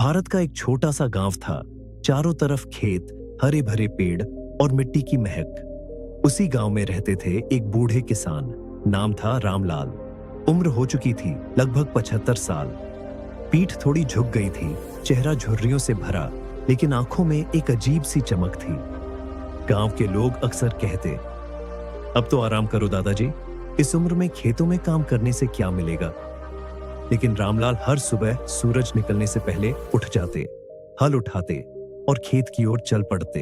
भारत का एक छोटा सा गांव था। चारों तरफ खेत, हरे भरे पेड़ और मिट्टी की महक। उसी गांव में रहते थे एक बूढ़े किसान। नाम था रामलाल। उम्र हो चुकी थी लगभग 75 साल। पीठ थोड़ी झुक गई थी, चेहरा झुर्रियों से भरा, लेकिन आंखों में एक अजीब सी चमक थी। गांव के लोग अक्सर कहते, अब तो आराम करो दादाजी, इस उम्र में खेतों में काम करने से क्या मिलेगा। लेकिन रामलाल हर सुबह सूरज निकलने से पहले उठ जाते, हल उठाते और खेत की ओर चल पड़ते।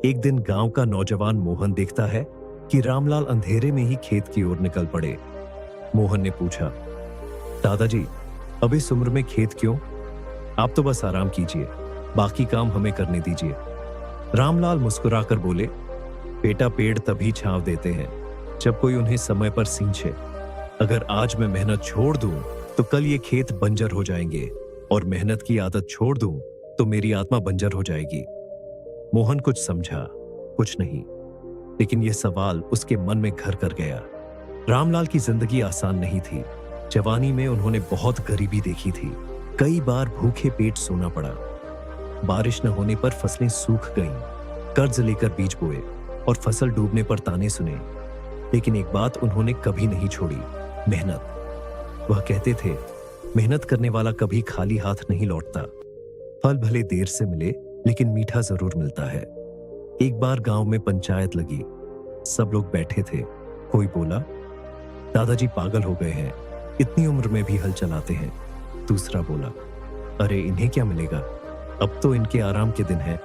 एक दिन गांव का नौजवान मोहन देखता है कि रामलाल अंधेरे में ही खेत की ओर निकल पड़े। मोहन ने पूछा, दादाजी, अब इस उम्र में खेत क्यों? आप तो बस आराम कीजिए, बाकी काम हमें करने दीजिए। रामलाल मुस्कुराकर बोले, बेटा, पेड़ तभी छांव देते हैं जब कोई उन्हें समय पर सींचे। अगर आज मैं मेहनत छोड़ दूं तो कल ये खेत बंजर हो जाएंगे, और मेहनत की आदत छोड़ दूं तो मेरी आत्मा बंजर हो जाएगी। मोहन कुछ समझा, कुछ नहीं, लेकिन यह सवाल उसके मन में घर कर गया। रामलाल की जिंदगी आसान नहीं थी। जवानी में उन्होंने बहुत गरीबी देखी थी। कई बार भूखे पेट सोना पड़ा। बारिश न होने पर फसलें सूख गईं, कर्ज लेकर बीज बोए और फसल डूबने पर ताने सुने। लेकिन एक बात उन्होंने कभी नहीं छोड़ी, मेहनत। वह कहते थे, मेहनत करने वाला कभी खाली हाथ नहीं लौटता। फल भले देर से मिले, लेकिन मीठा जरूर मिलता है। एक बार गांव में पंचायत लगी। सब लोग बैठे थे। कोई बोला, दादाजी पागल हो गए हैं, इतनी उम्र में भी हल चलाते हैं। दूसरा बोला, अरे इन्हें क्या मिलेगा, अब तो इनके आराम के दिन हैं।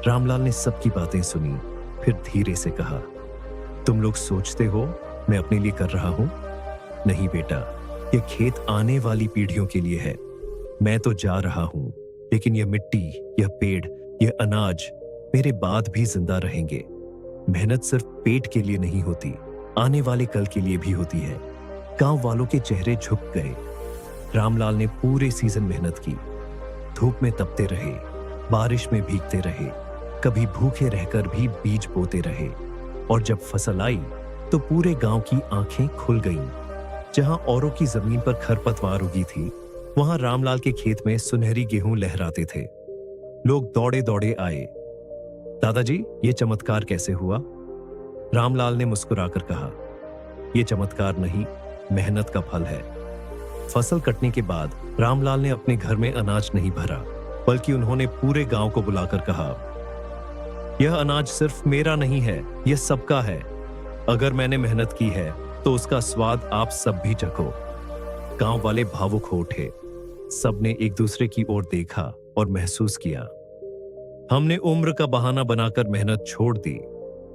रामलाल ने सबकी बातें सुनी, फिर धीरे से कहा, तुम लोग सोचते हो मैं अपने लिए कर रहा हूं? नहीं बेटा, यह खेत आने वाली पीढ़ियों के लिए है। मैं तो जा रहा हूं, लेकिन यह मिट्टी, यह पेड़, यह अनाज मेरे बाद भी जिंदा रहेंगे। मेहनत सिर्फ पेट के लिए नहीं होती, आने वाले कल के लिए भी होती है। गांव वालों के चेहरे झुक गए। रामलाल ने पूरे सीजन मेहनत की। धूप में तपते रहे, बारिश में भीगते रहे, कभी भूखे रहकर भी बीज बोते रहे। और जब फसल आई तो पूरे गांव की आंखें खुल गईं। जहां औरों की जमीन पर खरपतवार उगी थी, वहां रामलाल के खेत में सुनहरी गेहूं लहराते थे। लोग दौड़े दौड़े आए, दादाजी, ये चमत्कार कैसे हुआ? रामलाल ने मुस्कुराकर कहा, यह चमत्कार नहीं, मेहनत का फल है। फसल कटने के बाद रामलाल ने अपने घर में अनाज नहीं भरा, बल्कि उन्होंने पूरे गांव को बुलाकर कहा, यह अनाज सिर्फ मेरा नहीं है, यह सबका है। अगर मैंने मेहनत की है तो उसका स्वाद आप सब भी चखो। गांव वाले भावुक हो उठे। सबने एक दूसरे की ओर देखा और महसूस किया, हमने उम्र का बहाना बनाकर मेहनत छोड़ दी,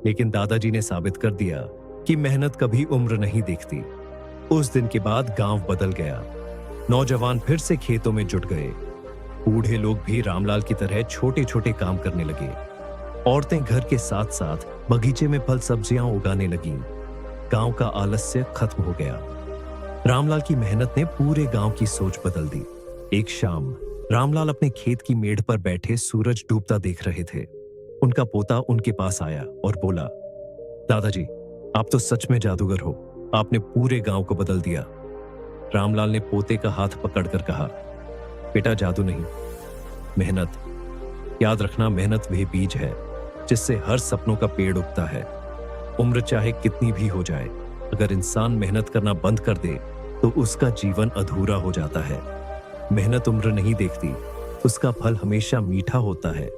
लेकिन दादाजी ने साबित कर दिया कि मेहनत कभी उम्र नहीं देखती। उस दिन के बाद गांव बदल गया। नौजवान फिर से खेतों में जुट गए। बूढ़े लोग भी रामलाल की तरह छोटे छोटे काम करने लगे। औरतें घर के साथ साथ बगीचे में फल सब्जियां उगाने लगीं। गांव का आलस्य खत्म हो गया। रामलाल की मेहनत ने पूरे गांव की सोच बदल दी। एक शाम रामलाल अपने खेत की मेड़ पर बैठे सूरज डूबता देख रहे थे। उनका पोता उनके पास आया और बोला, दादाजी, आप तो सच में जादूगर हो, आपने पूरे गांव को बदल दिया। रामलाल ने पोते का हाथ पकड़कर कहा, बेटा, जादू नहीं, मेहनत। याद रखना, मेहनत वह बीज है जिससे हर सपनों का पेड़ उगता है। उम्र चाहे कितनी भी हो जाए, अगर इंसान मेहनत करना बंद कर दे तो उसका जीवन अधूरा हो जाता है। मेहनत उम्र नहीं देखती, उसका फल हमेशा मीठा होता है।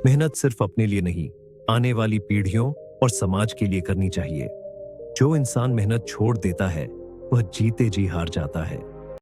मेहनत सिर्फ अपने लिए नहीं, आने वाली पीढ़ियों और समाज के लिए करनी चाहिए। जो इंसान मेहनत छोड़ देता है, वह जीते जी हार जाता है।